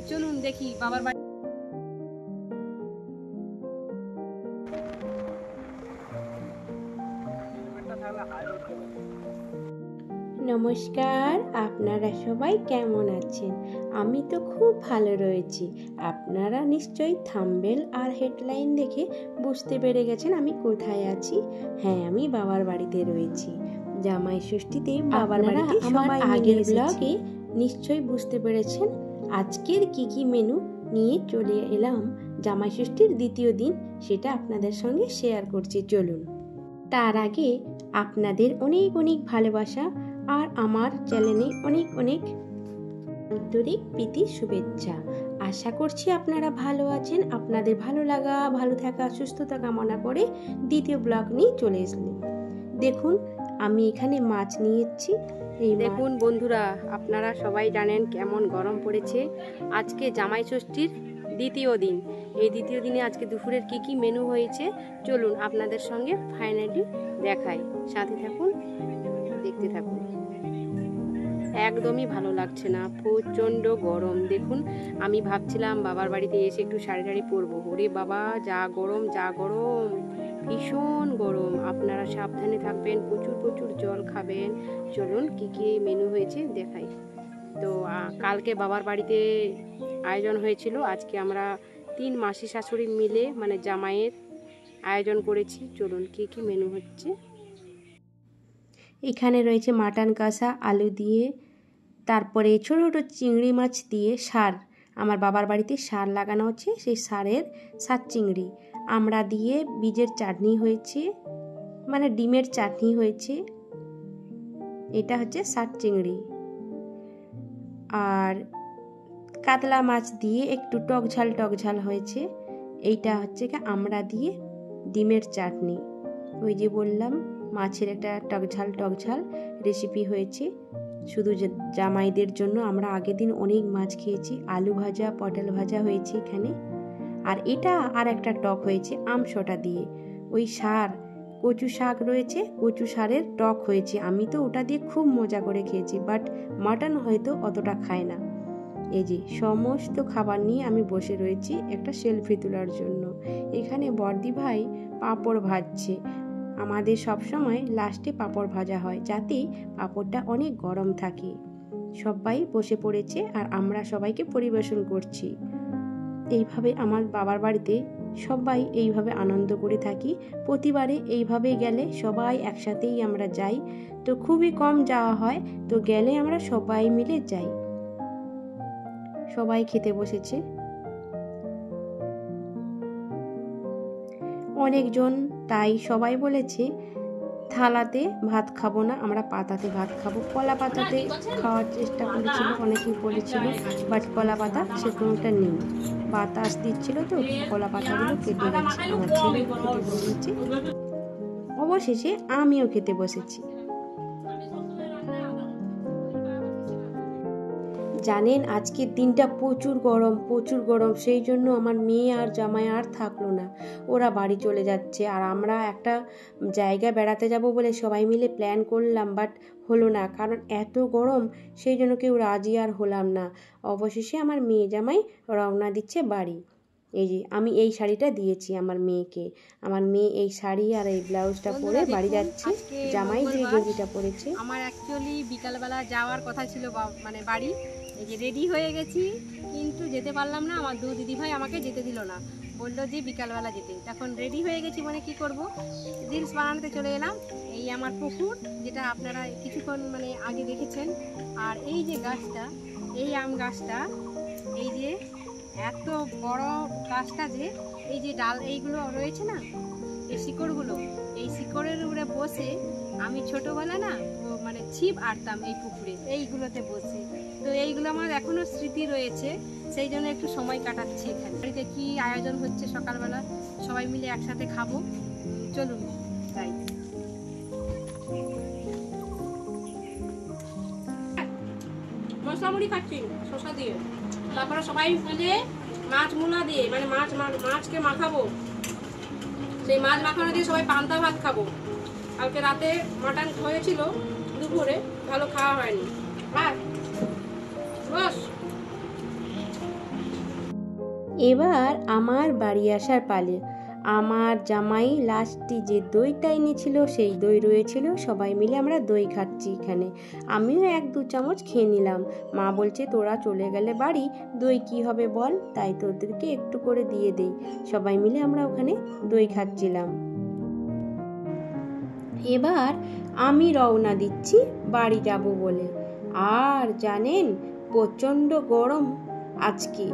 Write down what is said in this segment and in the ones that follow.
চলুন দেখি বাবার বাড়ি। নমস্কার, আপনারা সবাই কেমন আছেন? আমি তো খুব ভালো রয়েছি। আপনারা নিশ্চয়ই থাম্বনেল আর হেডলাইন দেখে বুঝতে পেরে গেছেন আমি কোথায় আছি। হ্যাঁ, আমি বাবার বাড়িতে রয়েছি। জামাই ষষ্ঠীতে বাবার বাড়িতে সবাই আগের ব্লগে নিশ্চয়ই বুঝতে পেরেছেন আজকের কি মেনু নিয়ে চলে এলাম। জামাই ষষ্ঠীর দ্বিতীয় দিন, সেটা আপনাদের সঙ্গে শেয়ার করছি। চলুন। তার আগে আপনাদের অনেক অনেক ভালোবাসা আর আমার চ্যানেলে অনেক অনেক আন্তরিক প্রীতি শুভেচ্ছা। আশা করছি আপনারা ভালো আছেন। আপনাদের ভালো লাগা, ভালো থাকা, সুস্থতা কামনা করে দ্বিতীয় ব্লগ নিয়ে চলে এসলাম। দেখুন, আমি এখানে মাছ নিয়েছি। এই দেখুন বন্ধুরা, আপনারা সবাই জানেন কেমন গরম পড়েছে। আজকে জামাই ষষ্ঠীর দ্বিতীয় দিন। এই দ্বিতীয় দিনে আজকে দুপুরের কি মেনু হয়েছে চলুন আপনাদের সঙ্গে ফাইনালি দেখাই। সাথে থাকুন, দেখতে থাকুন। একদমই ভালো লাগছে না, প্রচণ্ড গরম। দেখুন, আমি ভাবছিলাম বাবার বাড়িতে এসে একটু শাড়ি টাড়ি পরবো। ওরে বাবা, যা গরম, ভীষণ গরম। আপনারা সাবধানে থাকবেন, প্রচুর জল খাবেন। চলুন কি মেনু হয়েছে দেখাই। তো কালকে বাবার বাড়িতে আয়োজন হয়েছিল। আজকে আমরা 3 মাসি শাশুড়ি মিলে মানে জামাইয়ের আয়োজন করেছি। চলুন কি মেনু হচ্ছে। এখানে রয়েছে মাটন কষা আলু দিয়ে, তারপরে ছোটো ছোটো চিংড়ি মাছ দিয়ে সার। আমার বাবার বাড়িতে সার লাগানো হচ্ছে, সেই সারের সার চিংড়ি। আমরা দিয়ে বীজের চাটনি হয়েছে, মানে ডিমের চাটনি হয়েছে। এটা হচ্ছে সার চিংড়ি। আর কাতলা মাছ দিয়ে একটু টক ঝাল হয়েছে। এইটা হচ্ছে আমরা দিয়ে ডিমের চাটনি। ওই যে বললাম, মাছের একটা টক ঝাল রেসিপি হয়েছে শুধু জামাইদের জন্য। আমরা আগের দিন অনেক মাছ খেয়েছি। আলু ভাজা, পটল ভাজা হয়েছে এখানে। আর এটা আর একটা টক হয়েছে আমসটা দিয়ে। ওই কচু শাক রয়েছে, কচু শাকের টক হয়েছে। আমি তো ওটা দিয়ে খুব মজা করে খেয়েছি, বাট মাটন হয়তো অতটা খায় না। এই যে সমস্ত খাবার নিয়ে আমি বসে রয়েছি একটা সেলফি তোলার জন্য। এখানে বর্দি ভাই পাঁপড় ভাজছে। আমাদের সবসময় লাস্টে পাঁপড় ভাজা হয়, যাতে পাঁপড়টা অনেক গরম থাকে। সবাই বসে পড়েছে আর আমরা সবাইকে পরিবেশন করছি। এইভাবে আমার বাবার বাড়িতে সবাই এইভাবে আনন্দ করে থাকি। প্রতিবারে এইভাবে গেলে সবাই একসাথেই আমরা যাই। তো খুবই কম যাওয়া হয়, তো গেলে আমরা সবাই মিলে যাই। সবাই খেতে বসেছে। অনেকজন, তাই সবাই বলেছে থালাতে ভাত খাবো না, আমরা পাতাতে ভাত খাবো। কলা পাতাতে খাওয়ার চেষ্টা করেছিল, অনেকেই বলেছিল, বাট কলা পাতা সেরকমটা নেই। বাতাস দিচ্ছিল তো কলা পাতাগুলো কেটে গেছে। আমার ছেলে খেতে বসেছে, অবশেষে আমিও খেতে বসেছি। জানেন আজকের দিনটা প্রচুর গরম। সেই জন্য আমার মেয়ে আর জামাই আর থাকলো না, ওরা বাড়ি চলে যাচ্ছে। আর আমরা একটা জায়গা বেড়াতে যাব বলে সবাই মিলে প্ল্যান করলাম, বাট হলো না, কারণ এত গরম। সেই জন্য কেউ রাজি আর হলাম না। অবশেষে আমার মেয়ে জামাই রওনা দিচ্ছে বাড়ি। এই যে আমি এই শাড়িটা দিয়েছি আমার মেয়েকে। আমার মেয়ে এই শাড়ি আর এই ব্লাউজটা পরে বাড়ি যাচ্ছে। জামাই যে গেঞ্জিটা পরেছে। আমার অ্যাকচুয়ালি বিকালবেলা যাওয়ার কথা ছিল মানে বাড়ি। এই যে রেডি হয়ে গেছি, কিন্তু যেতে পারলাম না। আমার দিদিভাই আমাকে যেতে দিল না, বললো যে বিকালবেলা যেতে। তখন রেডি হয়ে গেছি, মানে কি করব, রিলস বানাতে চলে এলাম। এই আমার পুকুর, যেটা আপনারা কিছুক্ষণ মানে আগে দেখেছেন। আর এই যে গাছটা, এই আম গাছটা, এই যে এত বড় গাছটা, যে এই যে ডাল এইগুলো রয়েছে না, এই শিকড়গুলো, এই শিকড়ের উপরে বসে আমি ছোটবেলা না মানে ছিপ আটতাম এই পুকুরে, এইগুলোতে বসে। তো এইগুলো আমার এখনো স্মৃতি রয়েছে, সেই জন্য একটু সময় কাটাচ্ছি এখানে। বাড়িতে কি আয়োজন হচ্ছে সকালবেলা, সবাই মিলে একসাথে খাবো। চলুন যাই। মশলা মুড়ি খাচ্ছি শসা দিয়ে। তারপরে সবাই মিলে মাছ মুলা দিয়ে মানে মাছকে মাখাবো, সেই মাছ মাখানো দিয়ে সবাই পান্তা ভাত খাবো। কালকে রাতে মাটন হয়েছিল, দুপুরে ভালো খাওয়া হয়নি। আর বস এবার আমার বাড়ি আসার পালে। আমার জামাই লাস্টে যে দইটা এনেছিল সেই দই রয়েছিল, সবাই মিলে আমরা দই খাচ্ছি এখানে। আমিও 1-2 চামচ খেয়ে নিলাম। মা বলছে তোরা চলে গেলে বাড়ি দই কি হবে বল, তাই তোদেরকে একটু করে দিয়ে দেই। সবাই মিলে আমরা ওখানে দই খাচ্ছিলাম। এবার আমি রওনা দিচ্ছি বাড়ি যাব বলে। আর জানেন প্রচণ্ড গরম আজকে,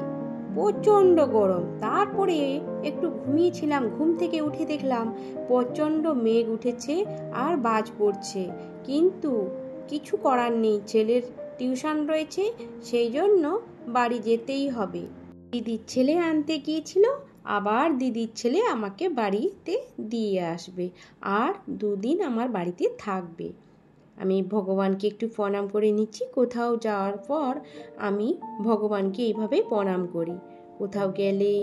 প্রচণ্ড গরম। তারপরে একটু ঘুমিয়েছিলাম, ঘুম থেকে উঠে দেখলাম প্রচণ্ড মেঘ উঠেছে আর বাজ পড়ছে। কিন্তু কিছু করার নেই, ছেলের টিউশন রয়েছে, সেই জন্য বাড়ি যেতেই হবে। দিদির ছেলে আনতে গিয়েছিল, আবার দিদির ছেলে আমাকে বাড়িতে দিয়ে আসবে, আর 2 দিন আমার বাড়িতে থাকবে। আমি ভগবানকে একটু প্রণাম করে নিচ্ছি। কোথাও যাওয়ার পর আমি ভগবানকে এইভাবে প্রণাম করি, কোথাও গেলে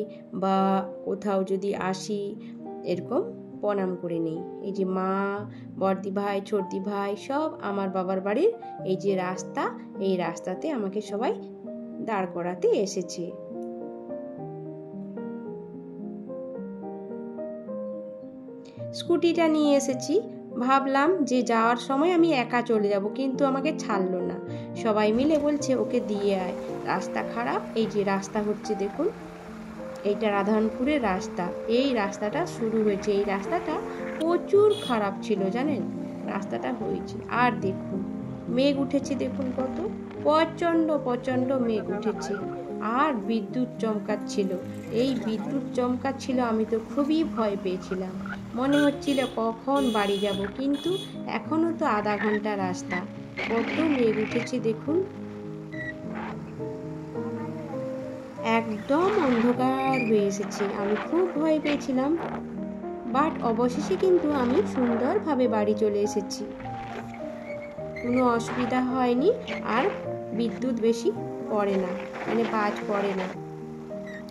বা কোথাও যদি আসি এরকম প্রণাম করে নেই। এই যে মা, বড়দি ভাই, ছোটদি ভাই সব আমার বাবার বাড়ির এই যে রাস্তা, এই রাস্তাতে আমাকে সবাই দাঁড় করাতে এসেছে। স্কুটিটা নিয়ে এসেছি, ভাবলাম যে যাওয়ার সময় আমি একা চলে যাব, কিন্তু আমাকে ছাড়লো না। সবাই মিলে বলছে ওকে দিয়ে আয়, রাস্তা খারাপ। এই যে রাস্তা হচ্ছে দেখুন, এইটা রাধানপুরের রাস্তা। এই রাস্তাটা শুরু হয়েছে, এই রাস্তাটা প্রচুর খারাপ ছিল জানেন, রাস্তাটা হয়েছে। আর দেখুন মেঘ উঠেছে, দেখুন কত প্রচণ্ড মেঘ উঠেছে, আর বিদ্যুৎ চমকাচ্ছিল। এই বিদ্যুৎ চমকাচ্ছিল, আমি তো খুবই ভয় পেয়েছিলাম। মনে হচ্ছিল কখন বাড়ি যাব, কিন্তু এখনো তো আধা ঘন্টা রাস্তা। কত মেঘ উঠেছে দেখুন, একদম অন্ধকার হয়ে এসেছে। আমি খুব ভয় পেয়েছিলাম, বাট অবশেষে কিন্তু আমি সুন্দরভাবে বাড়ি চলে এসেছি, কোনো অসুবিধা হয়নি। আর বিদ্যুৎ বেশি পড়ে না, মানে বাজ পড়ে না।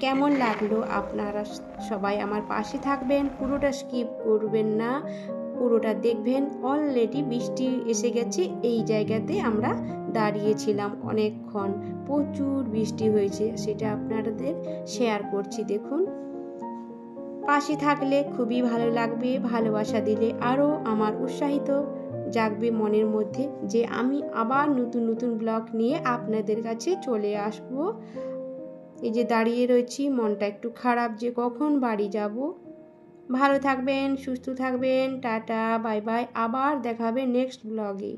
কেমন লাগলো? আপনারা সবাই আমার পাশে থাকবেন, পুরোটা স্কিপ করবেন না, পুরোটা দেখবেন। অলরেডি বৃষ্টি এসে গেছে, এই জায়গাতে আমরা দাঁড়িয়েছিলাম অনেকক্ষণ, প্রচুর বৃষ্টি হয়েছে, সেটা আপনাদের শেয়ার করছি। দেখুন পাশে থাকলে খুবই ভালো লাগবে, ভালোবাসা দিলে আরও আমার উৎসাহিত জাগবে মনের মধ্যে, যে আমি আবার নতুন নতুন ব্লগ নিয়ে আপনাদের কাছে চলে আসব। এই যে দাঁড়িয়ে রয়েছি, মনটা একটু খারাপ যে কখন বাড়ি যাব। ভালো থাকবেন, সুস্থ থাকবেন, টাটা, বাই বাই, আবার দেখা হবে নেক্সট ব্লগে।